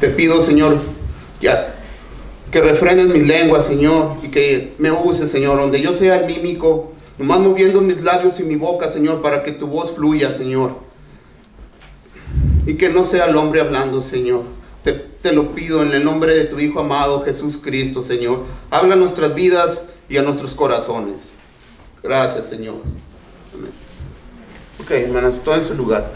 Te pido, Señor, que refrenes mis lenguas, Señor, y que me uses, Señor, donde yo sea el mímico, nomás moviendo mis labios y mi boca, Señor, para que tu voz fluya, Señor. Y que no sea el hombre hablando, Señor. Te lo pido en el nombre de tu Hijo amado, Jesús Cristo, Señor. Habla a nuestras vidas y a nuestros corazones. Gracias, Señor. Amén. Ok, hermanos, todo en su lugar.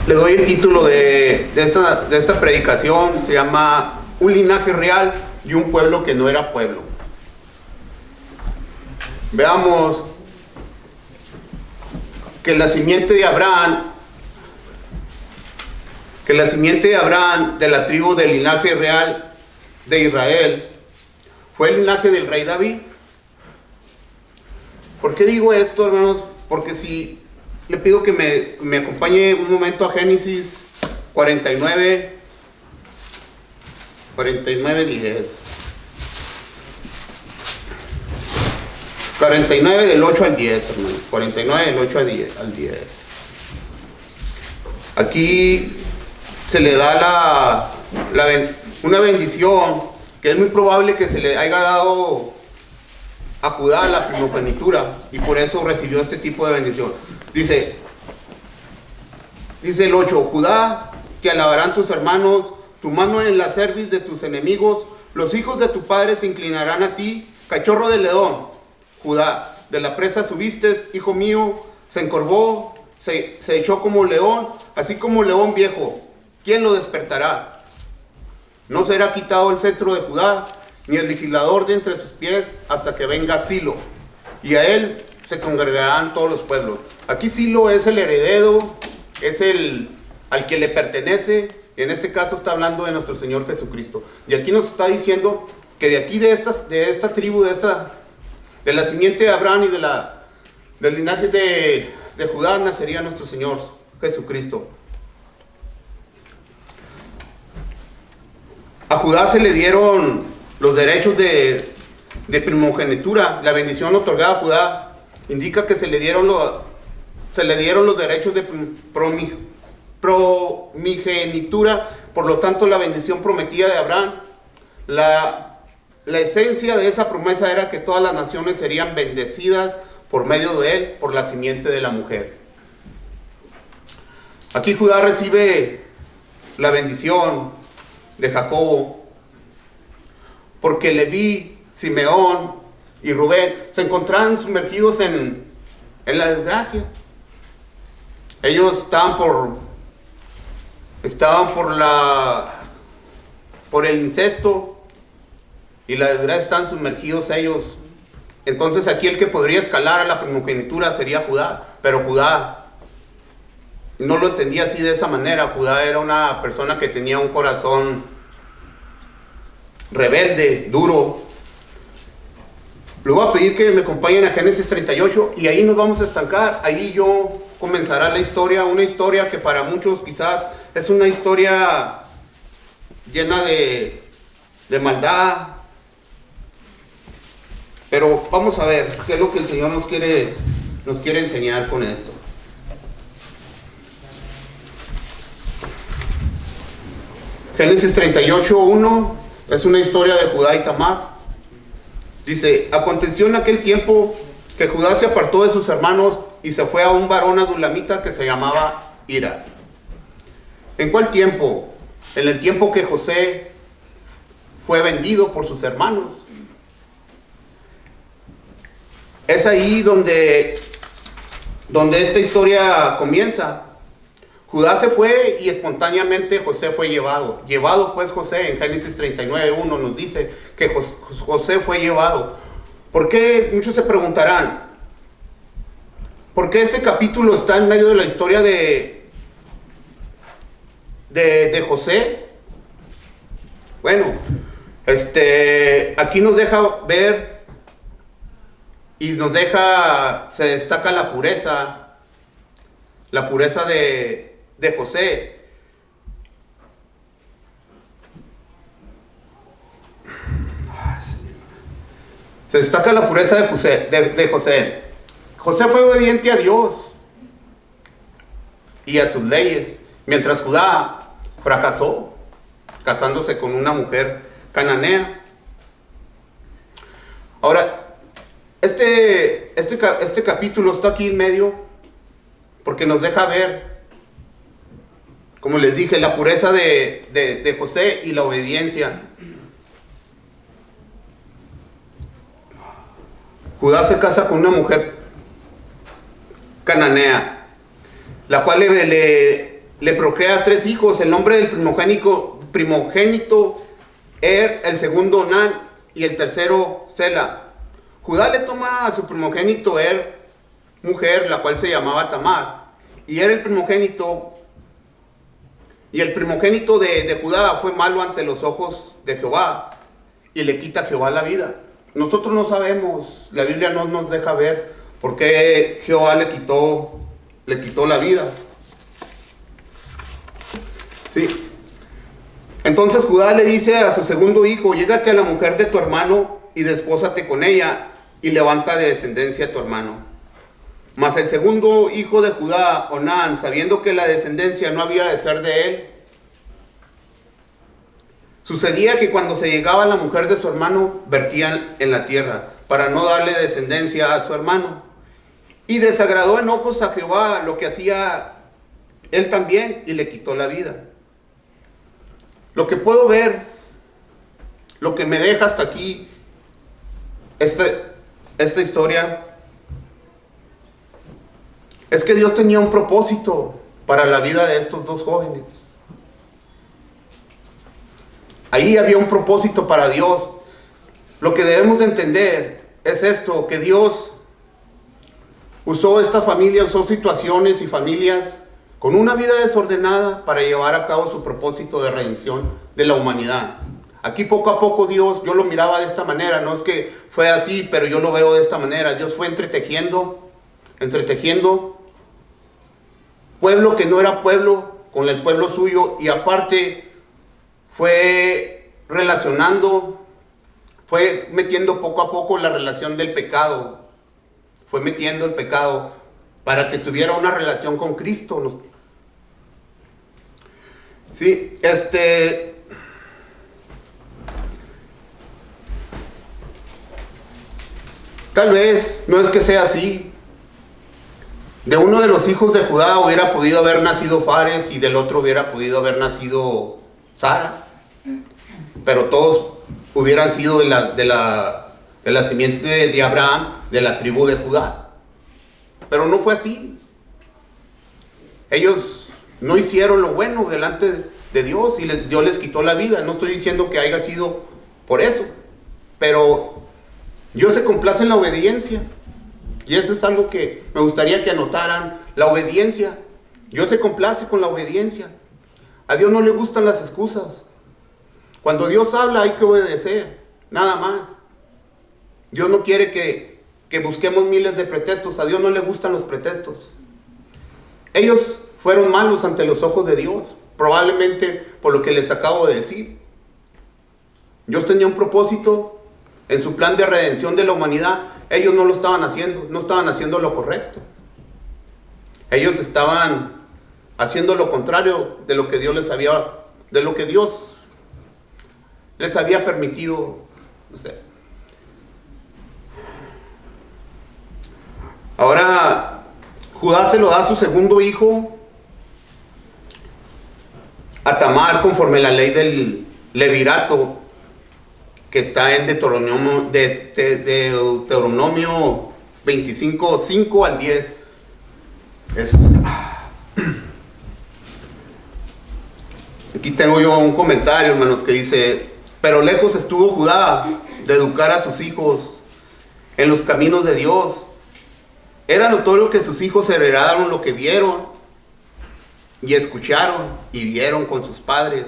Le doy el título de esta predicación. Se llama Un linaje real y un pueblo que no era pueblo. Veamos que la simiente de Abraham, de la tribu del linaje real de Israel, fue el linaje del rey David. ¿Por qué digo esto, hermanos? Porque si le pido que me acompañe un momento a Génesis 49, 10. 49 del 8 al 10, hermano. 49 del 8 al 10. Aquí se le da una bendición que es muy probable que se le haya dado a Judá la primogenitura, y por eso recibió este tipo de bendición. Dice el 8: Judá, te alabarán tus hermanos, tu mano en la cerviz de tus enemigos, los hijos de tu padre se inclinarán a ti, cachorro de león. Judá, de la presa subiste, hijo mío, se encorvó, se echó como león, así como león viejo. ¿Quién lo despertará? No será quitado el cetro de Judá, ni el legislador de entre sus pies, hasta que venga Silo, y a él se congregarán todos los pueblos. Aquí Silo es el heredero, es al que le pertenece, y en este caso está hablando de nuestro Señor Jesucristo. Y aquí nos está diciendo que de aquí, de esta tribu, de la simiente de Abraham y del linaje de Judá, nacería nuestro Señor Jesucristo. A Judá se le dieron los derechos de primogenitura. La bendición otorgada a Judá indica que se le dieron los derechos de primogenitura. Por lo tanto, la bendición prometida de Abraham, la esencia de esa promesa era que todas las naciones serían bendecidas por medio de él, por la simiente de la mujer. Aquí Judá recibe la bendición de Jacobo, porque Leví, Simeón y Rubén se encontraban sumergidos en la desgracia. Ellos estaban por el incesto, y la desgracia, están sumergidos ellos. Entonces aquí el que podría escalar a la primogenitura sería Judá, pero Judá no lo entendía así, de esa manera. Judá era una persona que tenía un corazón rebelde, duro. Le voy a pedir que me acompañen a Génesis 38, y ahí nos vamos a estancar. Ahí comenzará la historia, una historia que para muchos quizás es una historia llena de maldad. Pero vamos a ver qué es lo que el Señor nos quiere enseñar con esto. Génesis 38:1 es una historia de Judá y Tamar. Dice: aconteció en aquel tiempo que Judá se apartó de sus hermanos y se fue a un varón adulamita que se llamaba Hira. ¿En cuál tiempo? En el tiempo que José fue vendido por sus hermanos. Es ahí donde esta historia comienza. Judá se fue y espontáneamente José fue llevado. Llevado pues José, en Génesis 39:1 nos dice que José fue llevado. ¿Por qué? Muchos se preguntarán, ¿por qué este capítulo está en medio de la historia de José? Bueno, aquí nos deja ver y se destaca la pureza de José. Se destaca la pureza de José. José fue obediente a Dios. y a sus leyes, mientras Judá fracasó casándose con una mujer cananea. Ahora, este capítulo está aquí en medio porque nos deja ver, como les dije, la pureza de José y la obediencia. Judá se casa con una mujer cananea, la cual le procrea 3 hijos. El nombre del primogénito el segundo Onán y el tercero Sela. Judá le toma a su primogénito mujer, la cual se llamaba Tamar, y el primogénito de Judá fue malo ante los ojos de Jehová, y le quita a Jehová la vida. Nosotros no sabemos, la Biblia no nos deja ver por qué Jehová le quitó la vida. Sí. Entonces Judá le dice a su segundo hijo: llégate a la mujer de tu hermano y despósate con ella, y levanta de descendencia a tu hermano. Mas el segundo hijo de Judá, Onán, sabiendo que la descendencia no había de ser de él, sucedía que cuando se llegaba a la mujer de su hermano, vertían en la tierra, para no darle descendencia a su hermano. Y desagradó en ojos a Jehová lo que hacía él también, y le quitó la vida. Lo que puedo ver, lo que me deja hasta aquí esta historia, es que Dios tenía un propósito para la vida de estos 2 jóvenes. Ahí había un propósito para Dios. Lo que debemos entender es esto, que Dios usó esta familia, usó situaciones y familias con una vida desordenada para llevar a cabo su propósito de redención de la humanidad. Aquí poco a poco Dios, yo lo miraba de esta manera, no es que fue así, pero yo lo veo de esta manera. Dios fue entretejiendo pueblo que no era pueblo con el pueblo suyo, y aparte fue relacionando, fue metiendo poco a poco la relación del pecado, fue metiendo el pecado para que tuviera una relación con Cristo. Sí, tal vez no es que sea así. De uno de los hijos de Judá hubiera podido haber nacido Fares, y del otro hubiera podido haber nacido Sara, pero todos hubieran sido de la simiente de Abraham, de la tribu de Judá. Pero no fue así. Ellos no hicieron lo bueno delante de Dios, y Dios les quitó la vida. No estoy diciendo que haya sido por eso, pero Dios se complace en la obediencia, y eso es algo que me gustaría que anotaran: la obediencia. Dios se complace con la obediencia. A Dios no le gustan las excusas. Cuando Dios habla hay que obedecer, nada más. Dios no quiere que busquemos miles de pretextos. A Dios no le gustan los pretextos. Ellos fueron malos ante los ojos de Dios, probablemente por lo que les acabo de decir. Dios tenía un propósito en su plan de redención de la humanidad. Ellos no lo estaban haciendo, no estaban haciendo lo correcto. Ellos estaban haciendo lo contrario de lo que Dios les había permitido hacer. Ahora, Judá se lo da a su segundo hijo, a Tamar, conforme a la ley del levirato, que está en Deuteronomio 25, 5 al 10. Aquí tengo yo un comentario, hermanos, que dice: pero lejos estuvo Judá de educar a sus hijos en los caminos de Dios. Era notorio que sus hijos heredaron lo que vieron y escucharon y vieron con sus padres.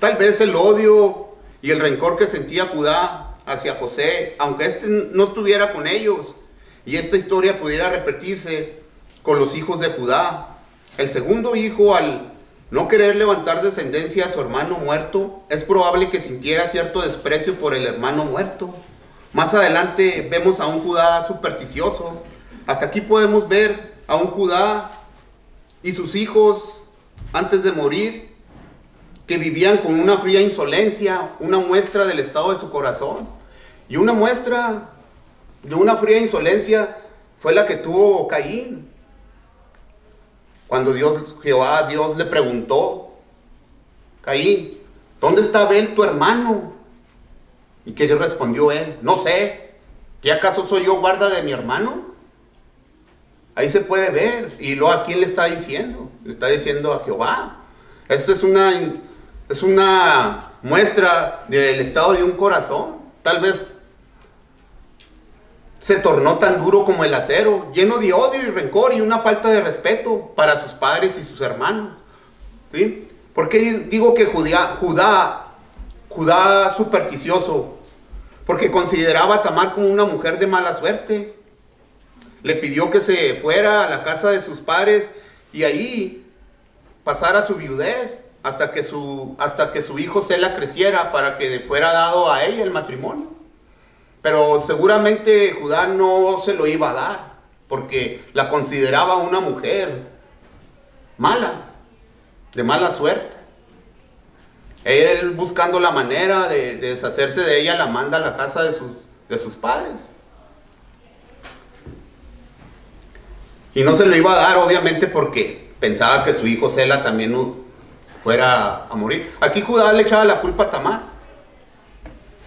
Tal vez el odio y el rencor que sentía Judá hacia José, aunque éste no estuviera con ellos, y esta historia pudiera repetirse con los hijos de Judá. El segundo hijo, al no querer levantar descendencia a su hermano muerto, es probable que sintiera cierto desprecio por el hermano muerto. Más adelante vemos a un Judá supersticioso. Hasta aquí podemos ver a un Judá y sus hijos antes de morir, que vivían con una fría insolencia, una muestra del estado de su corazón. Y una muestra de una fría insolencia fue la que tuvo Caín. Cuando Dios le preguntó: Caín, ¿dónde está Abel tu hermano? ¿Y qué respondió él? No sé. ¿Qué acaso soy yo guarda de mi hermano? Ahí se puede ver. Y luego, ¿a quién le está diciendo? Le está diciendo a Jehová. Esto es una muestra del estado de un corazón. Tal vez se tornó tan duro como el acero, lleno de odio y rencor y una falta de respeto para sus padres y sus hermanos. ¿Sí? ¿Por qué digo que Judá supersticioso? Porque consideraba a Tamar como una mujer de mala suerte. Le pidió que se fuera a la casa de sus padres y ahí pasara su viudez hasta que su hijo Sela creciera, para que fuera dado a ella el matrimonio. Pero seguramente Judá no se lo iba a dar, porque la consideraba una mujer mala, de mala suerte. Él, buscando la manera de deshacerse de ella, la manda a la casa de sus padres. Y no se lo iba a dar, obviamente, porque pensaba que su hijo Sela también fuera a morir. Aquí Judá le echaba la culpa a Tamar,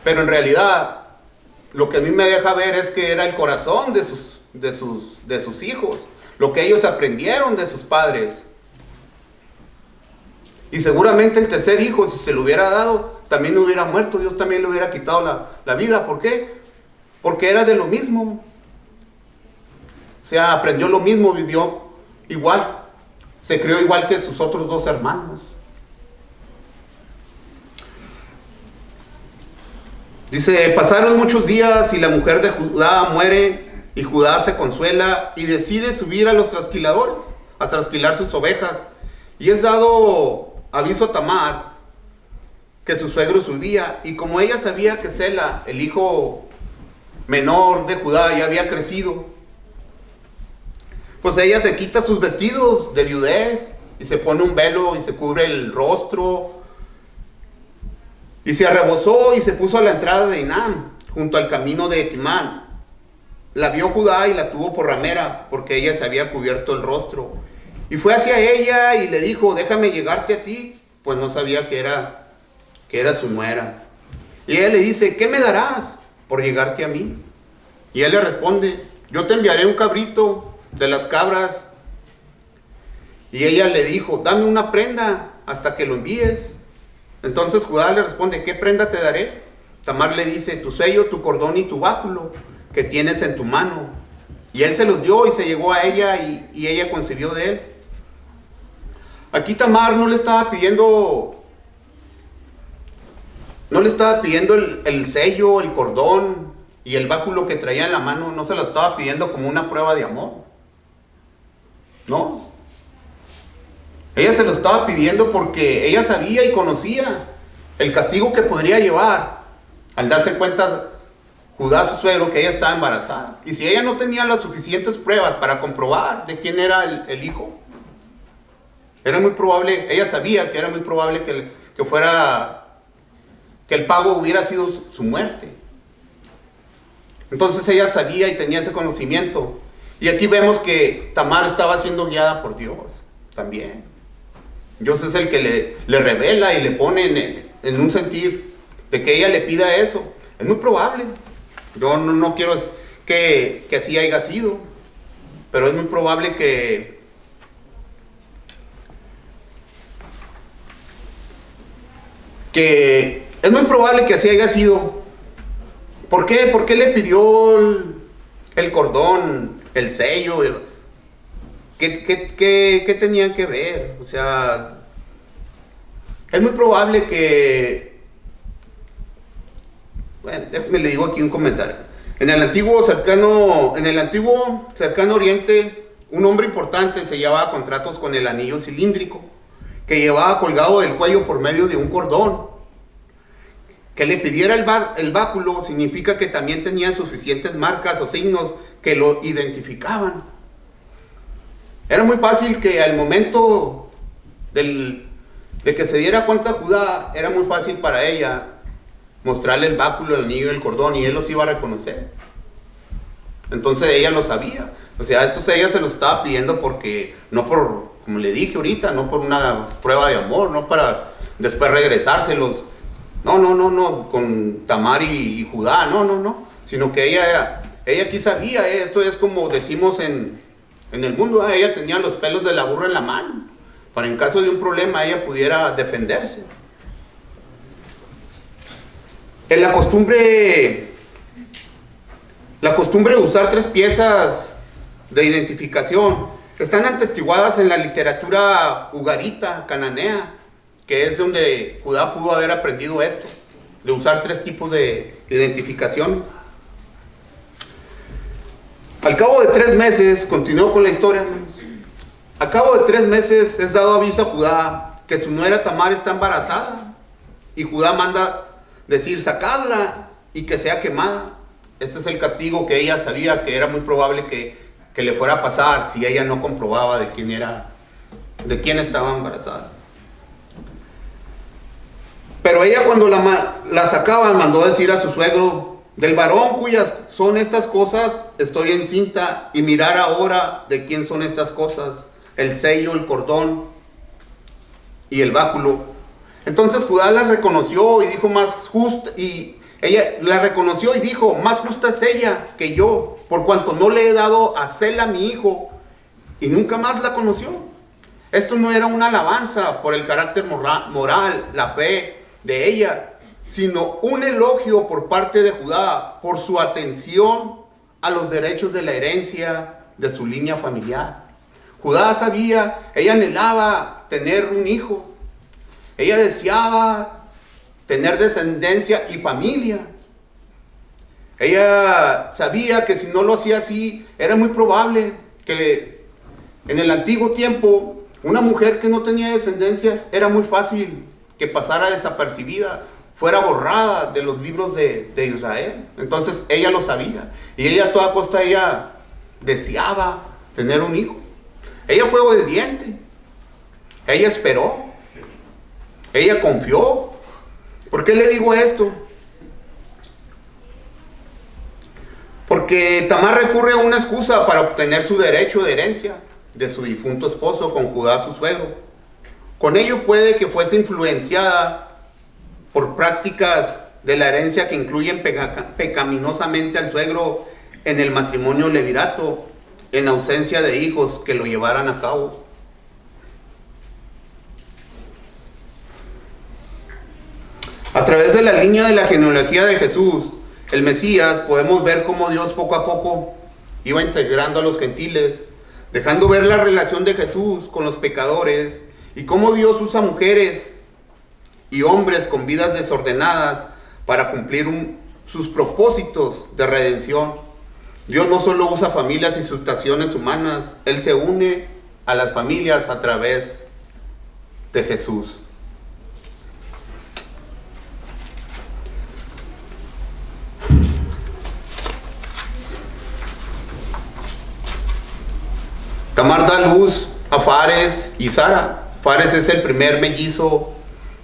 pero en realidad lo que a mí me deja ver es que era el corazón de sus hijos, lo que ellos aprendieron de sus padres. Y seguramente el tercer hijo, si se lo hubiera dado, también hubiera muerto. Dios también le hubiera quitado la vida. ¿Por qué? Porque era de lo mismo. O sea, aprendió lo mismo, vivió igual, se crió igual que sus otros dos hermanos. Dice: pasaron muchos días y la mujer de Judá muere, y Judá se consuela y decide subir a los trasquiladores, a trasquilar sus ovejas. Y es dado aviso a Tamar que su suegro subía, y como ella sabía que Sela, el hijo menor de Judá, ya había crecido, pues ella se quita sus vestidos de viudez y se pone un velo y se cubre el rostro. Y se arrebozó y se puso a la entrada de Enam, junto al camino de Timán. La vio Judá y la tuvo por ramera, porque ella se había cubierto el rostro. Y fue hacia ella y le dijo: déjame llegarte a ti, pues no sabía que era su nuera. Y ella le dice: ¿qué me darás por llegarte a mí? Y él le responde: yo te enviaré un cabrito de las cabras. Y ella le dijo: dame una prenda hasta que lo envíes. Entonces Judá le responde: ¿qué prenda te daré? Tamar le dice: tu sello, tu cordón y tu báculo que tienes en tu mano. Y él se los dio y se llegó a ella, y ella concibió de él. Aquí Tamar no le estaba pidiendo el sello, el cordón y el báculo que traía en la mano. No se lo estaba pidiendo como una prueba de amor. No. Ella se lo estaba pidiendo porque ella sabía y conocía el castigo que podría llevar al darse cuenta Judá, su suegro, que ella estaba embarazada. Y si ella no tenía las suficientes pruebas para comprobar de quién era el hijo, era muy probable, ella sabía que era muy probable que el pago hubiera sido su muerte. Entonces ella sabía y tenía ese conocimiento. Y aquí vemos que Tamar estaba siendo guiada por Dios también. Dios es el que le revela y le pone en un sentir de que ella le pida eso. Es muy probable. Yo no quiero que así haya sido, pero es muy probable que así haya sido. ¿Por qué? ¿Por qué le pidió el cordón, el sello? ¿Qué tenían que ver? O sea, es muy probable que... Bueno, déjame le digo aquí un comentario. En el antiguo cercano oriente, un hombre importante se llevaba contratos con el anillo cilíndrico, que llevaba colgado del cuello por medio de un cordón. Que le pidiera el báculo significa que también tenía suficientes marcas o signos que lo identificaban. Era muy fácil que al momento de que se diera cuenta Judá, era muy fácil para ella mostrarle el báculo, el anillo y el cordón, y él los iba a reconocer. Entonces ella lo sabía. O sea, esto ella se lo estaba pidiendo porque, no por, como le dije ahorita, no por una prueba de amor, no para después regresárselos. No, con Tamar y Judá, no. Sino que ella aquí sabía, esto es como decimos en el mundo, ella tenía los pelos de la burra en la mano, para en caso de un problema ella pudiera defenderse. En la costumbre de usar 3 piezas de identificación están atestiguadas en la literatura ugarita, cananea, que es donde Judá pudo haber aprendido esto, de usar 3 tipos de identificaciones. Al cabo de 3 meses, continuó con la historia, hermanos. Al cabo de 3 meses es dado aviso a Judá que su nuera Tamar está embarazada, y Judá manda decir, sacadla y que sea quemada. Este es el castigo que ella sabía que era muy probable que le fuera a pasar si ella no comprobaba de quién estaba embarazada. Pero ella, cuando la sacaban, mandó decir a su suegro, del varón cuyas son estas cosas estoy encinta, y mirar ahora de quién son estas cosas, el sello, el cordón y el báculo. Entonces Judá la reconoció y dijo, más justa, y ella la reconoció y dijo, más justa es ella que yo, por cuanto no le he dado a Sela mi hijo, y nunca más la conoció. Esto no era una alabanza por el carácter moral, la fe de ella, sino un elogio por parte de Judá por su atención a los derechos de la herencia de su línea familiar. Judá sabía, ella anhelaba tener un hijo, ella deseaba tener descendencia y familia. Ella sabía que si no lo hacía así, era muy probable que en el antiguo tiempo una mujer que no tenía descendencias era muy fácil que pasara desapercibida, fuera borrada de los libros de Israel. Entonces ella lo sabía, y ella a toda costa ella deseaba tener un hijo. Ella fue obediente, ella esperó, ella confió. ¿Por qué le digo esto? Porque Tamar recurre a una excusa para obtener su derecho de herencia de su difunto esposo con Judá su suegro. Con ello puede que fuese influenciada por prácticas de la herencia que incluyen pecaminosamente al suegro en el matrimonio levirato, en ausencia de hijos que lo llevaran a cabo. A través de la línea de la genealogía de Jesús, el Mesías, podemos ver cómo Dios poco a poco iba integrando a los gentiles, dejando ver la relación de Jesús con los pecadores, y cómo Dios usa mujeres y hombres con vidas desordenadas para cumplir sus propósitos de redención. Dios no solo usa familias y situaciones humanas, Él se une a las familias a través de Jesús. Tamar da luz a Fares y Sara. Fares es el primer mellizo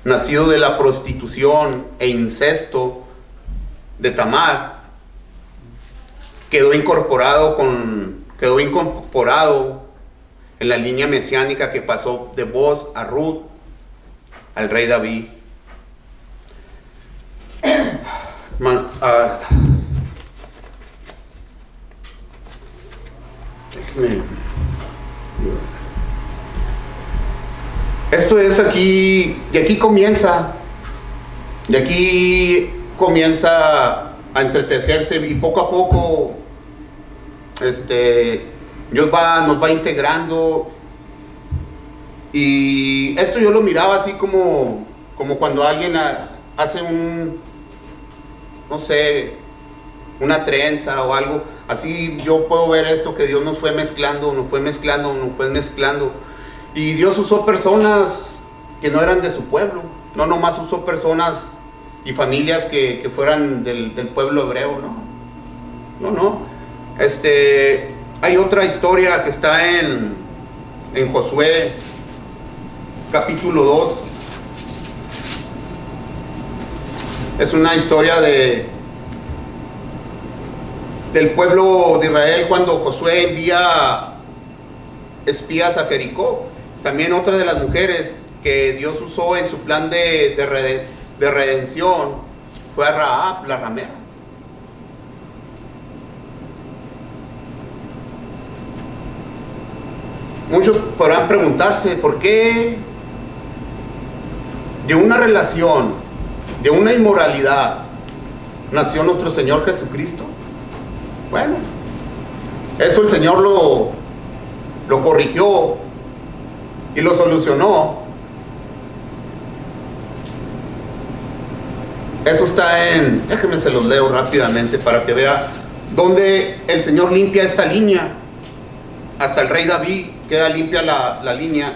nacido de la prostitución e incesto de Tamar. Quedó incorporado en la línea mesiánica que pasó de Boaz a Ruth al rey David. Esto es aquí, y aquí comienza a entretejerse, y poco a poco Dios nos va integrando. Y esto yo lo miraba así como cuando alguien hace una trenza o algo. Así yo puedo ver esto, que Dios nos fue mezclando. Y Dios usó personas que no eran de su pueblo. No nomás usó personas y familias que fueran del pueblo hebreo, no. Hay otra historia que está en en Josué capítulo 2. Es una historia del pueblo de Israel cuando Josué envía espías a Jericó. También otra de las mujeres que Dios usó en su plan de redención fue a Rahab, la ramera. Muchos podrán preguntarse por qué de una relación, de una inmoralidad, nació nuestro Señor Jesucristo. Bueno, eso el Señor lo corrigió y lo solucionó. Eso está déjenme se los leo rápidamente para que vea dónde el Señor limpia esta línea. Hasta el rey David queda limpia la línea.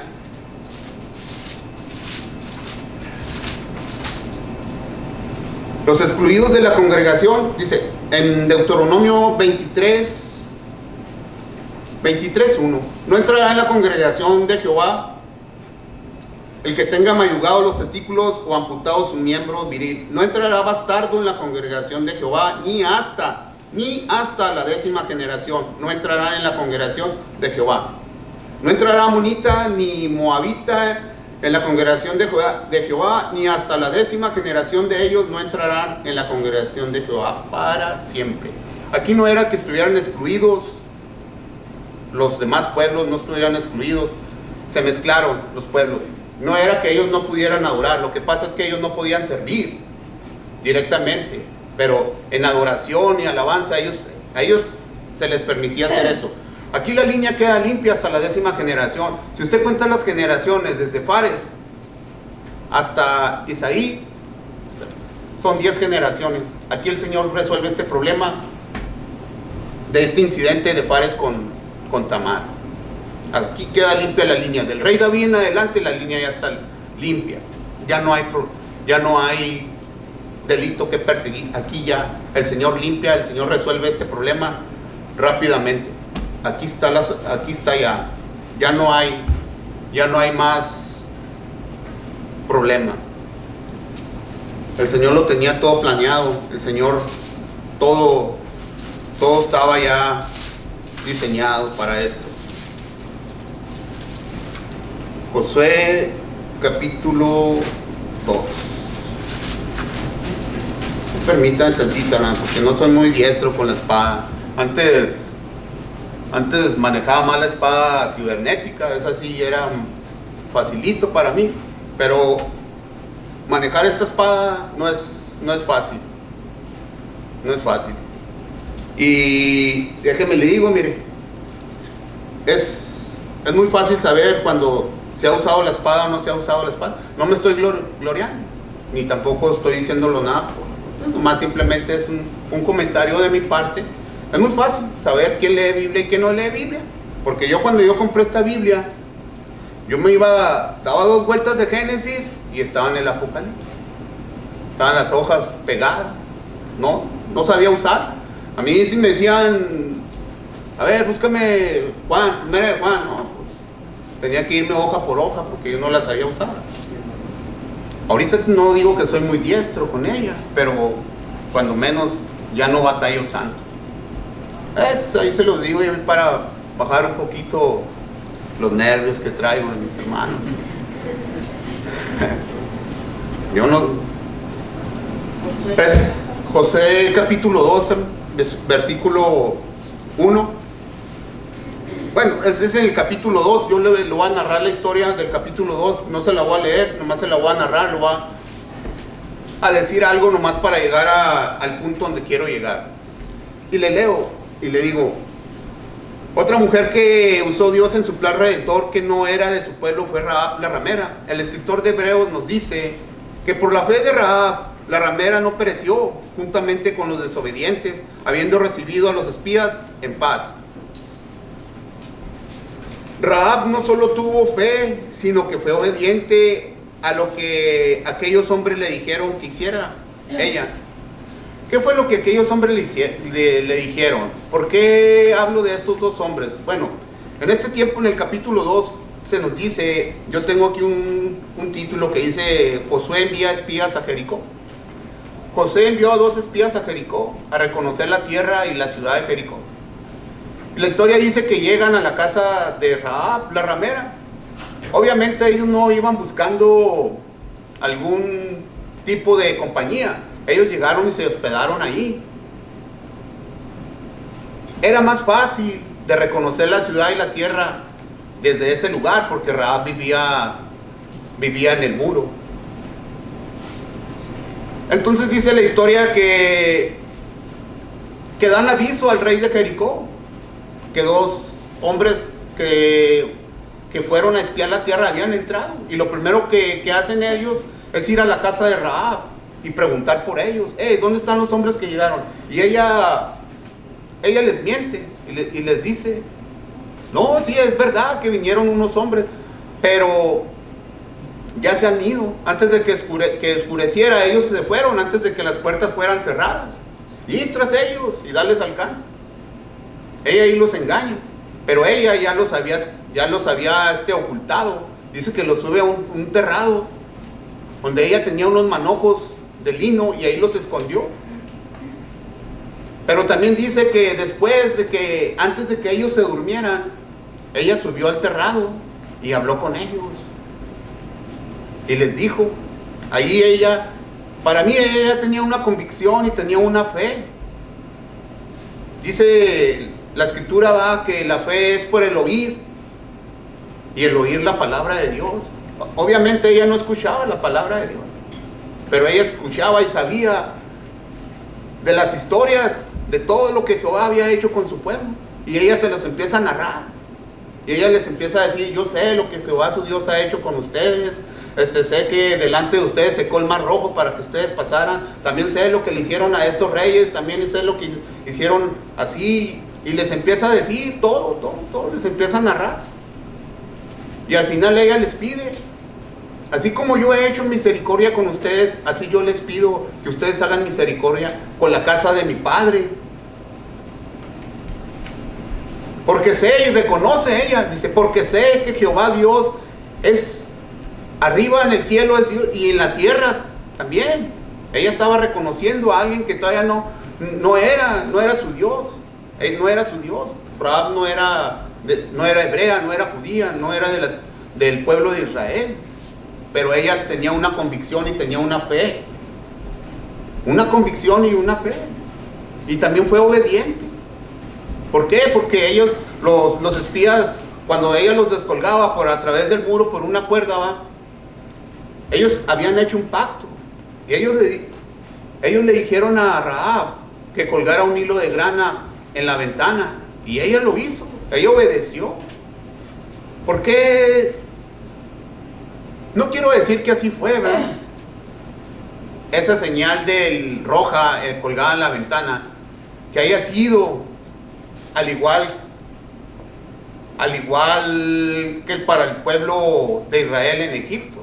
Los excluidos de la congregación, dice en Deuteronomio 23:1, no entrará en la congregación de Jehová el que tenga mayugados los testículos o amputados su miembro viril. No entrará bastardo en la congregación de Jehová, ni hasta la 10ª generación. No entrará en la congregación de Jehová. No entrará amonita ni moabita en la congregación de Jehová, ni hasta la 10ª generación de ellos no entrarán en la congregación de Jehová para siempre. Aquí no era que estuvieran excluidos, los demás pueblos no estuvieran excluidos, se mezclaron los pueblos. No era que ellos no pudieran adorar, lo que pasa es que ellos no podían servir directamente, pero en adoración y alabanza a ellos se les permitía hacer esto. Aquí la línea queda limpia hasta la 10ª generación. Si usted cuenta las generaciones desde Fares hasta Isaí, son 10 generaciones. Aquí el Señor resuelve este problema de este incidente de Fares con Tamar. Aquí queda limpia la línea. Del rey David en adelante la línea ya está limpia. Ya no hay delito que perseguir. Aquí ya el Señor limpia, el Señor resuelve este problema rápidamente. Aquí está ya no hay más problema. El Señor lo tenía todo planeado, el Señor todo estaba ya diseñado para esto. Josué capítulo 2. Permítanme tantito, porque no soy muy diestro con la espada. Antes manejaba más la espada cibernética, esa sí era facilito para mí, pero manejar esta espada no es fácil. No es fácil. Y déjeme le digo, mire, es muy fácil saber cuando se ha usado la espada o no se ha usado la espada. No me estoy gloriando, ni tampoco estoy diciéndolo nada. Más simplemente es un comentario de mi parte. Es muy fácil saber quién lee Biblia y quién no lee Biblia. Porque cuando yo compré esta Biblia, daba 2 vueltas de Génesis y estaba en el Apocalipsis. Estaban las hojas pegadas. No sabía usar. A mí sí me decían, a ver, búscame Juan, primera de Juan. No, pues, tenía que irme hoja por hoja porque yo no la sabía usar. Ahorita no digo que soy muy diestro con ella, pero cuando menos ya no batallo tanto. Ahí se los digo para bajar un poquito los nervios que traigo de mis hermanos. José capítulo 12, versículo 1. Bueno, ese es el capítulo 2. Yo le voy a narrar la historia del capítulo 2. No se la voy a leer, nomás se la voy a narrar. Lo voy a decir algo nomás para llegar al punto donde quiero llegar. Y le leo y le digo: otra mujer que usó Dios en su plan redentor, que no era de su pueblo, fue Rahab la ramera. El escritor de Hebreos nos dice que por la fe de Rahab, la ramera no pereció juntamente con los desobedientes, habiendo recibido a los espías en paz. Rahab no solo tuvo fe, sino que fue obediente a lo que aquellos hombres le dijeron que hiciera ella. ¿Qué fue lo que aquellos hombres le dijeron? ¿Por qué hablo de estos 2 hombres? Bueno, en este tiempo, en el capítulo 2, se nos dice, yo tengo aquí un título que dice: Josué envía espías a Jericó. José envió a 2 espías a Jericó a reconocer la tierra y la ciudad de Jericó. La historia dice que llegan a la casa de Rahab, la ramera. Obviamente ellos no iban buscando algún tipo de compañía. Ellos llegaron y se hospedaron ahí. Era más fácil de reconocer la ciudad y la tierra desde ese lugar, porque Rahab vivía en el muro. Entonces dice la historia que dan aviso al rey de Jericó, que 2 hombres que fueron a espiar la tierra habían entrado, y lo primero que hacen ellos es ir a la casa de Rahab y preguntar por ellos. ¿Dónde están los hombres que llegaron? Y ella les miente y les dice: no, sí, es verdad que vinieron unos hombres, pero ya se han ido. Antes de que oscureciera, ellos se fueron, antes de que las puertas fueran cerradas. Ir tras ellos y darles alcance. Ella ahí los engaña, pero ella ya los había ocultado. Dice que los sube a un terrado, donde ella tenía unos manojos de lino y ahí los escondió. Pero también dice que antes de que ellos se durmieran, ella subió al terrado y habló con ellos. Y les dijo, ahí para mí ella tenía una convicción y tenía una fe. Dice la escritura que la fe es por el oír, y el oír la palabra de Dios. Obviamente ella no escuchaba la palabra de Dios, pero ella escuchaba y sabía de las historias, de todo lo que Jehová había hecho con su pueblo. Y ella se las empieza a narrar. Y ella les empieza a decir: yo sé lo que Jehová su Dios ha hecho con ustedes. Sé que delante de ustedes secó el mar rojo para que ustedes pasaran. También sé lo que le hicieron a estos reyes. También sé lo que hicieron así. Y les empieza a decir todo. Les empieza a narrar. Y al final ella les pide: así como yo he hecho misericordia con ustedes, así yo les pido que ustedes hagan misericordia con la casa de mi padre. Porque sé, y reconoce ella, dice: porque sé que Jehová Dios es arriba en el cielo, es Dios, y en la tierra también. Ella estaba reconociendo a alguien que todavía no era su Dios. Él no era su Dios. Rahab no era hebrea, no era judía, no era del pueblo de Israel. Pero ella tenía una convicción y tenía una fe. Una convicción y una fe. Y también fue obediente. ¿Por qué? Porque ellos, los espías, cuando ella los descolgaba a través del muro por una cuerda, ellos habían hecho un pacto. Y ellos le dijeron a Rahab que colgara un hilo de grana en la ventana. Y ella lo hizo. Ella obedeció. ¿Por qué? No quiero decir que así fue, ¿verdad? Esa señal del roja colgada en la ventana, que haya sido al igual que para el pueblo de Israel en Egipto,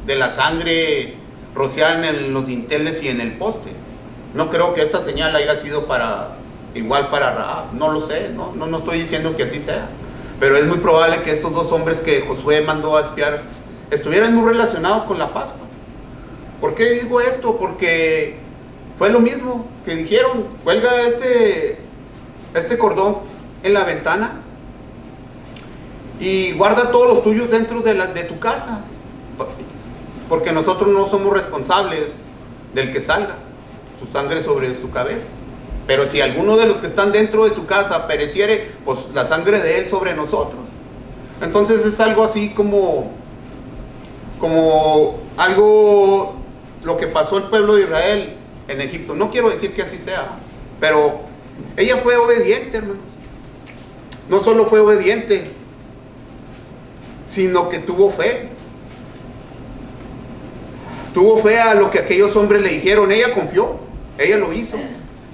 de la sangre rociada en los dinteles y en el poste. No creo que esta señal haya sido igual para Rahab. No lo sé, no estoy diciendo que así sea, pero es muy probable que estos 2 hombres que Josué mandó a espiar estuvieran muy relacionados con la Pascua. ¿Por qué digo esto? Porque fue lo mismo que dijeron: cuelga este cordón en la ventana y guarda todos los tuyos dentro de tu casa, porque nosotros no somos responsables del que salga su sangre sobre su cabeza. Pero si alguno de los que están dentro de tu casa pereciere, pues la sangre de él sobre nosotros. Entonces es algo así como algo lo que pasó el pueblo de Israel en Egipto. No quiero decir que así sea, pero ella fue obediente, hermanos. No solo fue obediente, sino que tuvo fe. Tuvo fe a lo que aquellos hombres le dijeron. Ella confió, ella lo hizo.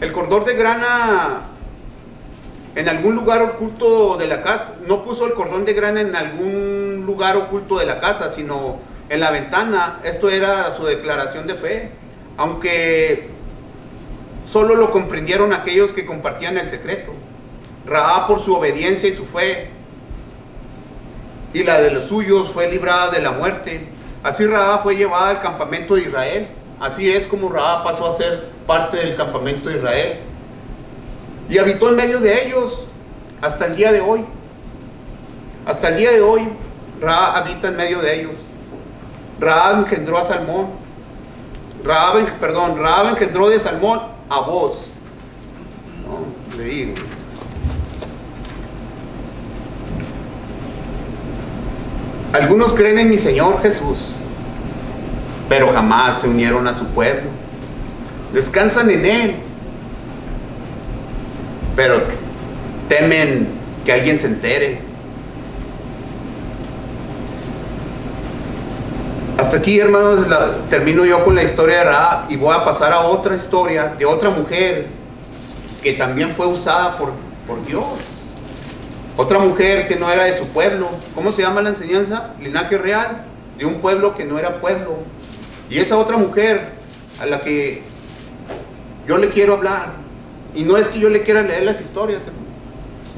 El cordón de grana en algún lugar oculto de la casa. No puso el cordón de grana en algún lugar oculto de la casa, sino en la ventana. Esto era su declaración de fe, aunque solo lo comprendieron aquellos que compartían el secreto. Rahab, por su obediencia y su fe, y la de los suyos fue librada de la muerte. Así Rahab fue llevada al campamento de Israel. Así es como Rahab pasó a ser parte del campamento de Israel. Y habitó en medio de ellos hasta el día de hoy. Hasta el día de hoy, Rahab habita en medio de ellos. Rahab engendró a Salmón. Rahab engendró de Salmón a Boz. No, le digo. Algunos creen en mi Señor Jesús, pero jamás se unieron a su pueblo. Descansan en Él, pero temen que alguien se entere. Hasta aquí, hermanos, termino yo con la historia de Rahab y voy a pasar a otra historia de otra mujer que también fue usada por Dios. Otra mujer que no era de su pueblo. ¿Cómo se llama la enseñanza? Linaje real, de un pueblo que no era pueblo. Y esa otra mujer a la que yo le quiero hablar, y no es que yo le quiera leer las historias, hermano.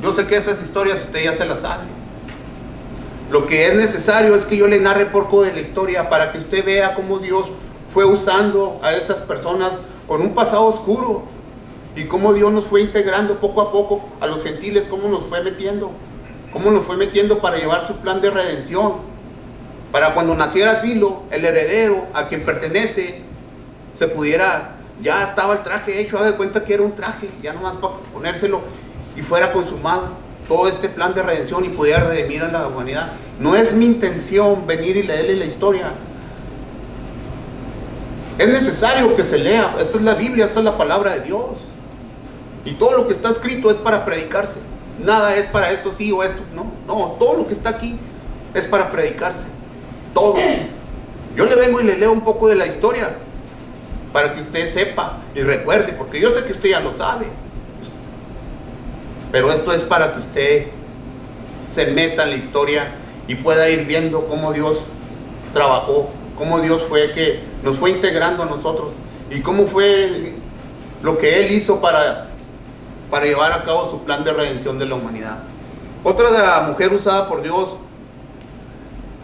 Yo sé que esas historias usted ya se las sabe. Lo que es necesario es que yo le narre poco de la historia para que usted vea cómo Dios fue usando a esas personas con un pasado oscuro y cómo Dios nos fue integrando poco a poco a los gentiles, cómo nos fue metiendo para llevar su plan de redención, para cuando naciera Silo, el heredero a quien pertenece, se pudiera, ya estaba el traje hecho, haga de cuenta que era un traje, ya nomás para ponérselo y fuera consumado todo este plan de redención y pudiera redimir a la humanidad. No es mi intención venir y leerle la historia. Es necesario que se lea. Esta es la Biblia, esta es la palabra de Dios. Y todo lo que está escrito es para predicarse. Nada es para esto sí o esto no. No, todo lo que está aquí es para predicarse. Todo. Yo le vengo y le leo un poco de la historia para que usted sepa y recuerde, porque yo sé que usted ya lo sabe. Pero esto es para que usted se meta en la historia y pueda ir viendo cómo Dios trabajó, cómo Dios fue que nos fue integrando a nosotros y cómo fue lo que Él hizo para llevar a cabo su plan de redención de la humanidad. Otra de la mujer usada por Dios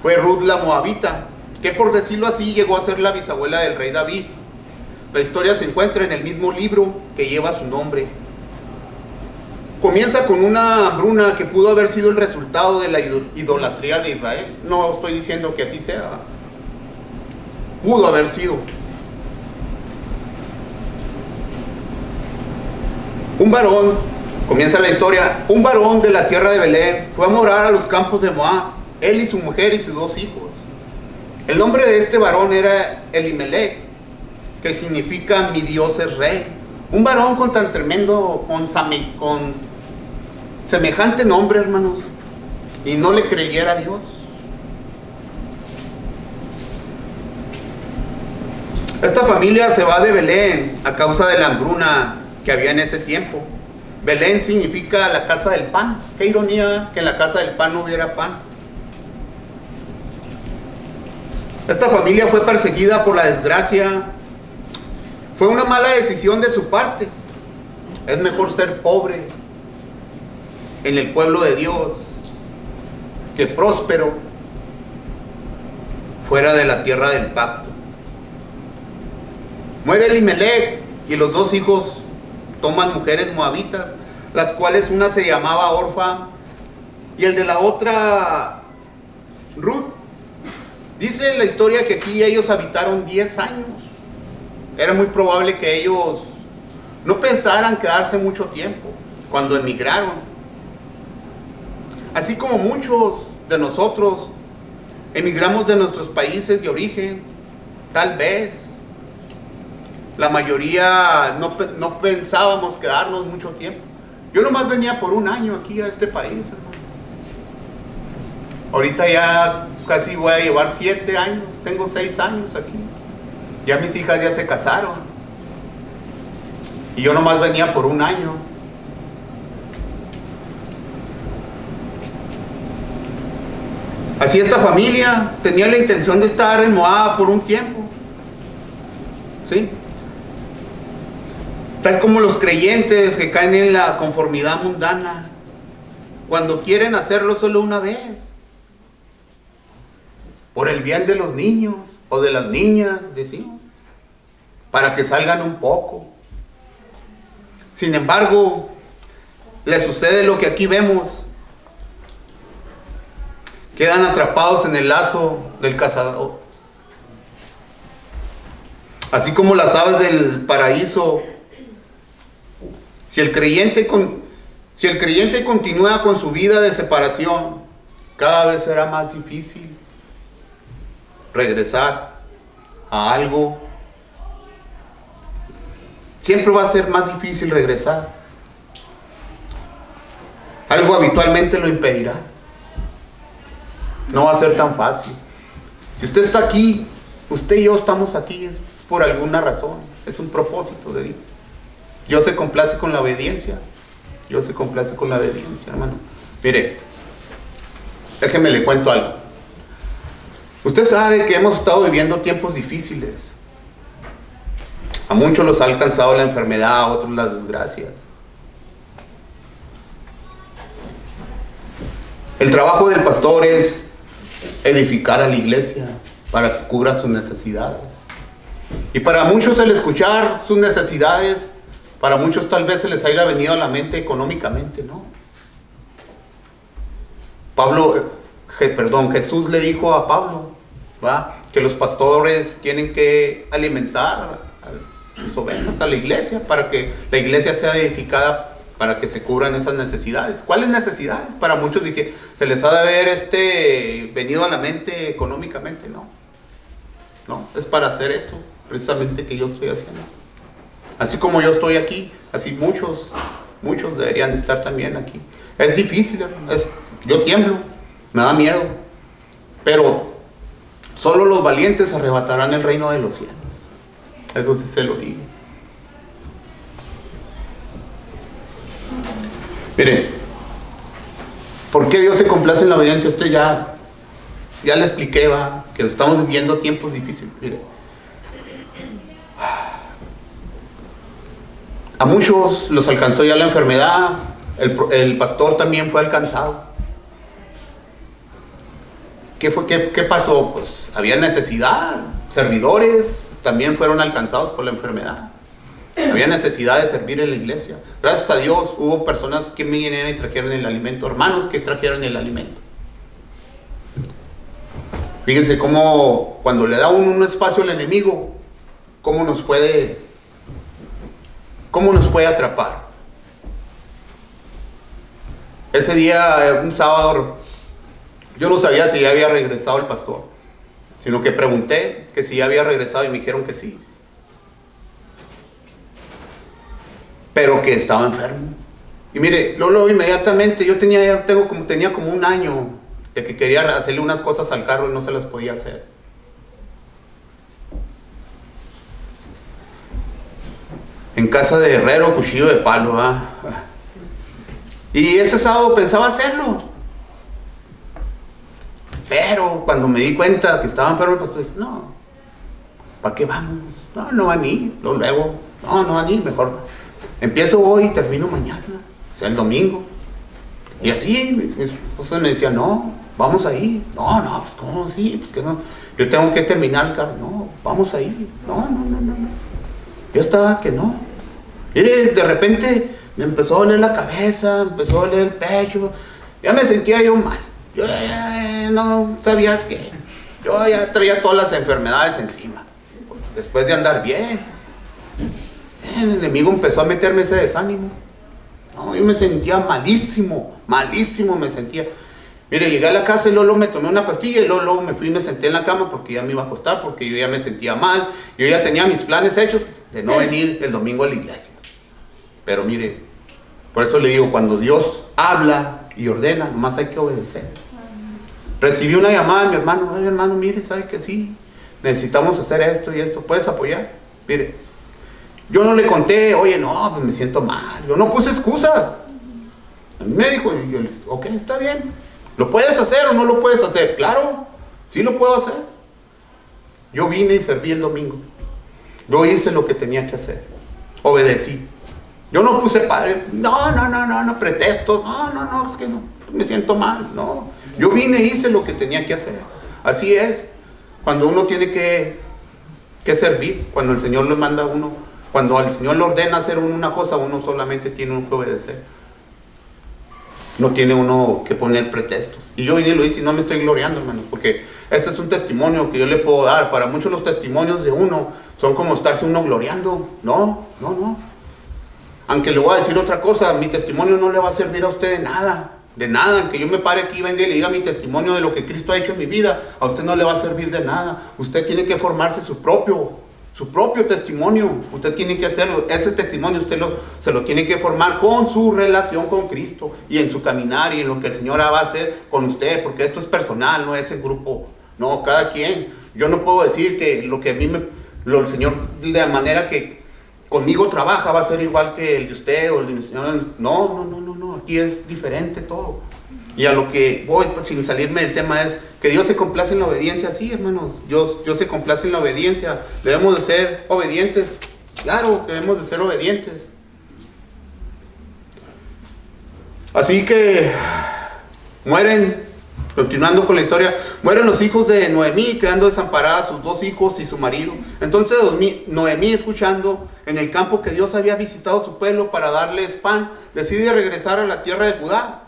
fue Ruth la Moabita, que por decirlo así llegó a ser la bisabuela del rey David. La historia se encuentra en el mismo libro que lleva su nombre. Comienza con una hambruna que pudo haber sido el resultado de la idolatría de Israel. No estoy diciendo que así sea. Pudo haber sido. Un varón, comienza la historia, un varón de la tierra de Belén fue a morar a los campos de Moab, él y su mujer y sus 2 hijos. El nombre de este varón era Elimelech, que significa mi Dios es rey. Un varón con tan tremendo, con semejante nombre, hermanos, y no le creyera a Dios. Esta familia se va de Belén a causa de la hambruna que había en ese tiempo. Belén significa la casa del pan. Qué ironía que en la casa del pan no hubiera pan. Esta familia fue perseguida por la desgracia. Fue una mala decisión de su parte. Es mejor ser pobre en el pueblo de Dios que próspero fuera de la tierra del pacto. Muere Elimelech y los 2 hijos toman mujeres moabitas, las cuales una se llamaba Orfa y el de la otra Ruth. Dice la historia que aquí ellos habitaron 10 años. Era muy probable que ellos no pensaran quedarse mucho tiempo cuando emigraron. Así como muchos de nosotros emigramos de nuestros países de origen, tal vez la mayoría no pensábamos quedarnos mucho tiempo. Yo nomás venía por 1 año aquí a este país, hermano. Ahorita ya casi voy a llevar 7 años, tengo 6 años aquí. Ya mis hijas ya se casaron. Y yo nomás venía por 1 año. Así esta familia tenía la intención de estar en Moab por un tiempo. ¿Sí? Tal como los creyentes que caen en la conformidad mundana, cuando quieren hacerlo solo una vez, por el bien de los niños o de las niñas, decimos, para que salgan un poco. Sin embargo, le sucede lo que aquí vemos. Quedan atrapados en el lazo del cazador. Así como las aves del paraíso. Si el creyente continúa con su vida de separación, cada vez será más difícil regresar a algo. Siempre va a ser más difícil regresar. Algo habitualmente lo impedirá. No va a ser tan fácil. Si usted está aquí, usted y yo estamos aquí, es por alguna razón. Es un propósito de Dios. Dios se complace con la obediencia. Dios se complace con la obediencia, hermano. Mire, déjeme le cuento algo. Usted sabe que hemos estado viviendo tiempos difíciles. A muchos los ha alcanzado la enfermedad, a otros las desgracias. El trabajo del pastor es edificar a la iglesia para que cubra sus necesidades. Y para muchos el escuchar sus necesidades, para muchos tal vez se les haya venido a la mente económicamente, ¿no? Jesús le dijo a Pablo, ¿va?, que los pastores tienen que alimentar a sus ovejas, a la iglesia, para que la iglesia sea edificada, para que se cubran esas necesidades. ¿Cuáles necesidades? Para muchos dije, se les ha de haber venido a la mente económicamente. No, es para hacer esto precisamente que yo estoy haciendo. Así como yo estoy aquí, así muchos deberían estar también aquí. Es difícil, yo tiemblo, me da miedo, pero solo los valientes arrebatarán el reino de los cielos. Eso sí se lo digo. Mire, ¿por qué Dios se complace en la obediencia? Usted ya le expliqué, ¿va?, que estamos viviendo tiempos difíciles. Mire, a muchos los alcanzó ya la enfermedad. El pastor también fue alcanzado. ¿Qué pasó? Pues había necesidad. Servidores también fueron alcanzados por la enfermedad. Había necesidad de servir en la iglesia. Gracias a Dios hubo personas que vinieron y trajeron el alimento, hermanos que trajeron el alimento. Fíjense cómo cuando le da un espacio al enemigo, cómo nos puede atrapar. Ese día, un sábado, yo no sabía si ya había regresado el pastor, sino que pregunté que si ya había regresado y me dijeron que sí, pero que estaba enfermo. Y mire, luego inmediatamente yo tenía como un año de que quería hacerle unas cosas al carro y no se las podía hacer. En casa de herrero, cuchillo de palo, ¿eh? Y ese sábado pensaba hacerlo, pero cuando me di cuenta que estaba enfermo, pues dije, no, ¿para qué vamos? No van a ir, luego, no van a ir, mejor empiezo hoy y termino mañana, o sea, el domingo. Y así, mi esposa me decía, no, vamos a ir. No, pues ¿cómo así? Pues que no, yo tengo que terminar el carro. No, vamos a ir. No. Yo estaba que no. Mire, de repente me empezó a doler la cabeza, empezó a doler el pecho. Ya me sentía yo mal. Yo ya no sabía qué. Yo ya traía todas las enfermedades encima. Después de andar bien, el enemigo empezó a meterme ese desánimo. No, yo me sentía malísimo me sentía. Mire, llegué a la casa y luego me tomé una pastilla y luego me fui y me senté en la cama porque ya me iba a acostar, porque yo ya me sentía mal. Yo ya tenía mis planes hechos de no venir el domingo a la iglesia. Pero mire, por eso le digo, cuando Dios habla y ordena, nomás hay que obedecer. Recibí una llamada de mi hermano. Ay, hermano, mire, ¿sabe que sí? Necesitamos hacer esto y esto. ¿Puedes apoyar? Mire, yo no le conté, oye, no, pues me siento mal. Yo no puse excusas. Me dijo, y yo le dije, ok, está bien. ¿Lo puedes hacer o no lo puedes hacer? Claro, sí lo puedo hacer. Yo vine y serví el domingo. Yo hice lo que tenía que hacer. Obedecí. Yo no puse padre. No, pretexto. No, es que no, me siento mal. No. Yo vine y hice lo que tenía que hacer. Así es. Cuando uno tiene que servir, cuando el Señor le manda a uno, cuando el Señor le ordena hacer una cosa, uno solamente tiene que obedecer. No tiene uno que poner pretextos. Y yo vine y lo hice y no me estoy gloriando, hermano, porque este es un testimonio que yo le puedo dar. Para muchos los testimonios de uno son como estarse uno gloriando. No. Aunque le voy a decir otra cosa, mi testimonio no le va a servir a usted de nada, aunque yo me pare aquí, venga y le diga mi testimonio de lo que Cristo ha hecho en mi vida, a usted no le va a servir de nada. Usted tiene que formarse su propio testimonio. Usted tiene que hacerlo. Ese testimonio usted se lo tiene que formar con su relación con Cristo y en su caminar y en lo que el Señor va a hacer con usted, porque esto es personal, no es en grupo. No, cada quien. Yo no puedo decir que lo que a mí el Señor, de la manera que conmigo trabaja, va a ser igual que el de usted o el de mi Señor. No. Aquí es diferente todo. Y a lo que voy, pues, sin salirme del tema, es que Dios se complace en la obediencia. Sí, hermanos, Dios se complace en la obediencia. Debemos de ser obedientes. Claro que debemos de ser obedientes. Así que mueren, continuando con la historia, mueren los hijos de Noemí, quedando desamparadas sus 2 hijos y su marido. Entonces Noemí, escuchando en el campo que Dios había visitado su pueblo para darles pan, decide regresar a la tierra de Judá.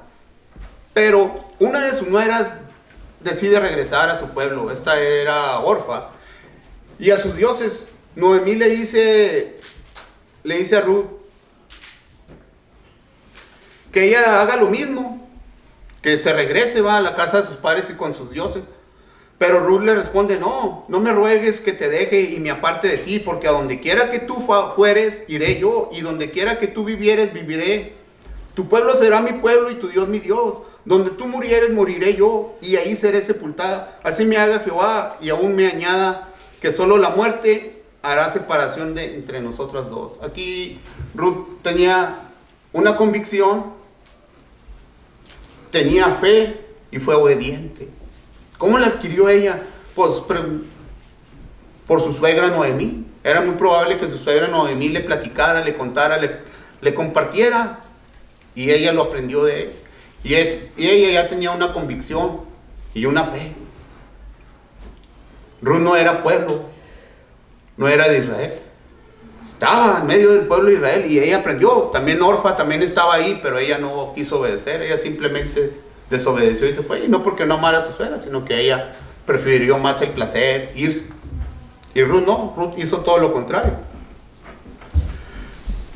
Pero una de sus nueras decide regresar a su pueblo. Esta era Orfa. Y a sus dioses, Noemí le dice a Ruth que ella haga lo mismo, que se regrese, va a la casa de sus padres y con sus dioses. Pero Ruth le responde: no me ruegues que te deje y me aparte de ti, porque a donde quiera que tú fueres, iré yo, y donde quiera que tú vivieres, viviré. Tu pueblo será mi pueblo y tu Dios mi Dios. Donde tú murieres, moriré yo, y ahí seré sepultada. Así me haga Jehová, y aún me añada, que solo la muerte hará separación entre nosotras dos. Aquí Ruth tenía una convicción, tenía fe y fue obediente. ¿Cómo la adquirió ella? Pues por su suegra Noemí. Era muy probable que su suegra Noemí le platicara, le contara, le compartiera, y ella lo aprendió de él. Y ella ya tenía una convicción y una fe. Ruth no era pueblo, no era de Israel. Estaba en medio del pueblo de Israel y ella aprendió. También Orfa también estaba ahí, pero ella no quiso obedecer. Ella simplemente desobedeció y se fue. Y no porque no amara a su suegra, sino que ella prefirió más el placer, irse. Y Ruth no, Ruth hizo todo lo contrario.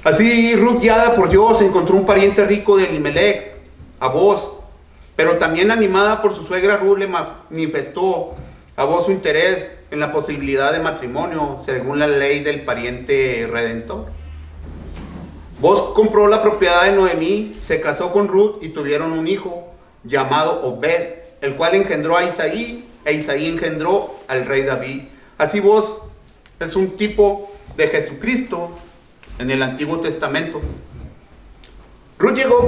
Así Ruth, guiada por Dios, encontró un pariente rico de Elimelech, a Booz, pero también animada por su suegra, Ruth le manifestó a Booz su interés en la posibilidad de matrimonio según la ley del pariente redentor. Booz compró la propiedad de Noemí, se casó con Ruth y tuvieron un hijo llamado Obed, el cual engendró a Isaí, e Isaí engendró al rey David. Así Booz es un tipo de Jesucristo en el Antiguo Testamento. Ruth llegó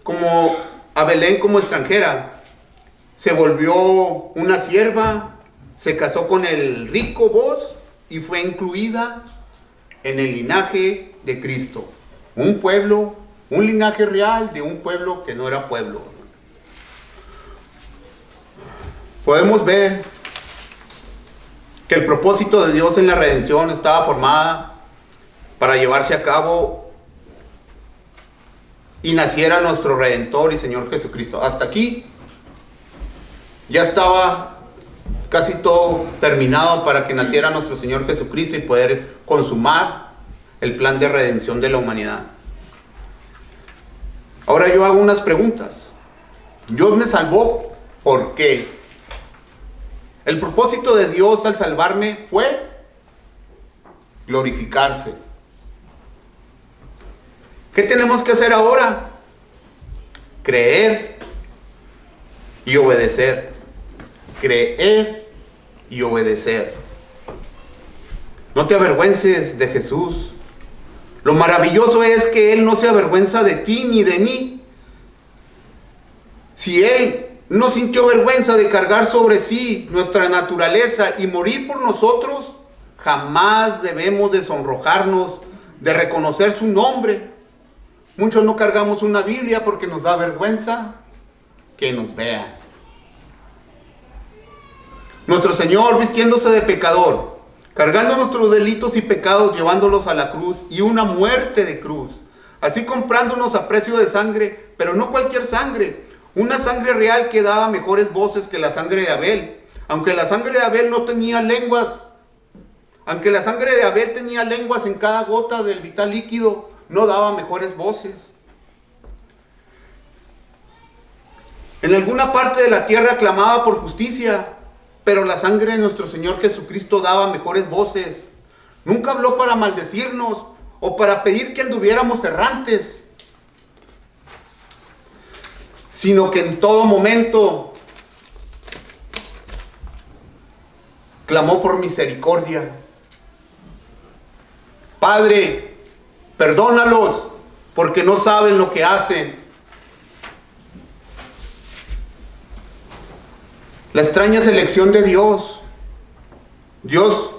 como a Belén como extranjera, se volvió una sierva, se casó con el rico Booz y fue incluida en el linaje de Cristo. Un pueblo, un linaje real de un pueblo que no era pueblo. Podemos ver que el propósito de Dios en la redención estaba formada para llevarse a cabo y naciera nuestro Redentor y Señor Jesucristo. Hasta aquí ya estaba casi todo terminado para que naciera nuestro Señor Jesucristo y poder consumar el plan de redención de la humanidad. Ahora yo hago unas preguntas. Dios me salvó, ¿por qué? El propósito de Dios al salvarme fue glorificarse. ¿Qué tenemos que hacer ahora? Creer y obedecer. Creer y obedecer. No te avergüences de Jesús. Lo maravilloso es que Él no se avergüenza de ti ni de mí. Si Él no sintió vergüenza de cargar sobre sí nuestra naturaleza y morir por nosotros, jamás debemos de sonrojarnos de reconocer su nombre. Muchos no cargamos una Biblia porque nos da vergüenza que nos vean. Nuestro Señor vistiéndose de pecador, cargando nuestros delitos y pecados, llevándolos a la cruz y una muerte de cruz. Así comprándonos a precio de sangre, pero no cualquier sangre, una sangre real que daba mejores voces que la sangre de Abel. Aunque la sangre de Abel no tenía lenguas, aunque la sangre de Abel tenía lenguas en cada gota del vital líquido, no daba mejores voces. En alguna parte de la tierra clamaba por justicia, pero la sangre de nuestro Señor Jesucristo daba mejores voces. Nunca habló para maldecirnos o para pedir que anduviéramos errantes, sino que en todo momento clamó por misericordia. Padre, perdónalos porque no saben lo que hacen. La extraña selección de Dios. Dios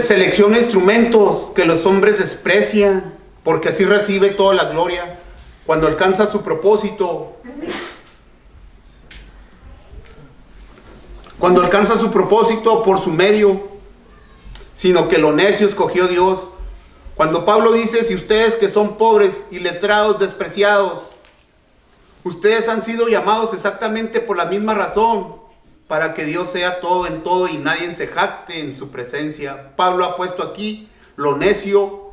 selecciona instrumentos que los hombres desprecian, porque así recibe toda la gloria. Cuando alcanza su propósito, por su medio, sino que lo necio escogió Dios. Cuando Pablo dice, si ustedes que son pobres y letrados, despreciados, ustedes han sido llamados exactamente por la misma razón, para que Dios sea todo en todo y nadie se jacte en su presencia. Pablo ha puesto aquí lo necio,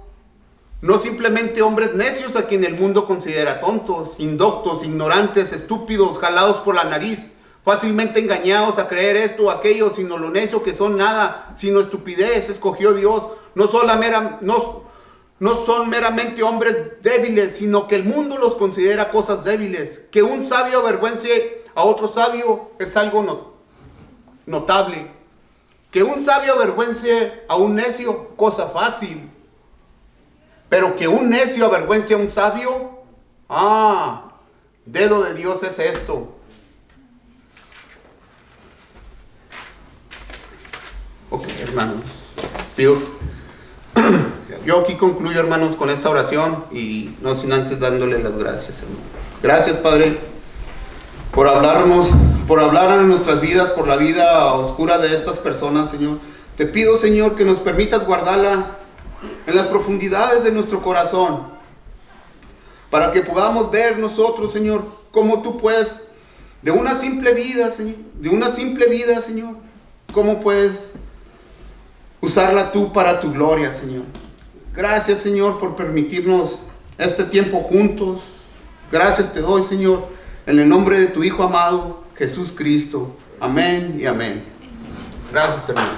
no simplemente hombres necios a quien el mundo considera tontos, indoctos, ignorantes, estúpidos, jalados por la nariz, fácilmente engañados a creer esto o aquello, sino lo necio que son nada, sino estupidez, escogió Dios. No son meramente hombres débiles, sino que el mundo los considera cosas débiles. Que un sabio avergüence a otro sabio es algo notable. Que un sabio avergüence a un necio, cosa fácil. Pero que un necio avergüence a un sabio, dedo de Dios es esto. Ok, hermanos, yo aquí concluyo, hermanos, con esta oración y no sin antes dándole las gracias, hermano. Gracias, Padre, por hablar en nuestras vidas, por la vida oscura de estas personas, Señor. Te pido, Señor, que nos permitas guardarla en las profundidades de nuestro corazón, para que podamos ver nosotros, Señor, cómo tú puedes, de una simple vida, Señor, cómo puedes usarla tú para tu gloria, Señor. Gracias, Señor, por permitirnos este tiempo juntos. Gracias te doy, Señor, en el nombre de tu Hijo amado, Jesús Cristo. Amén y amén. Gracias, hermano.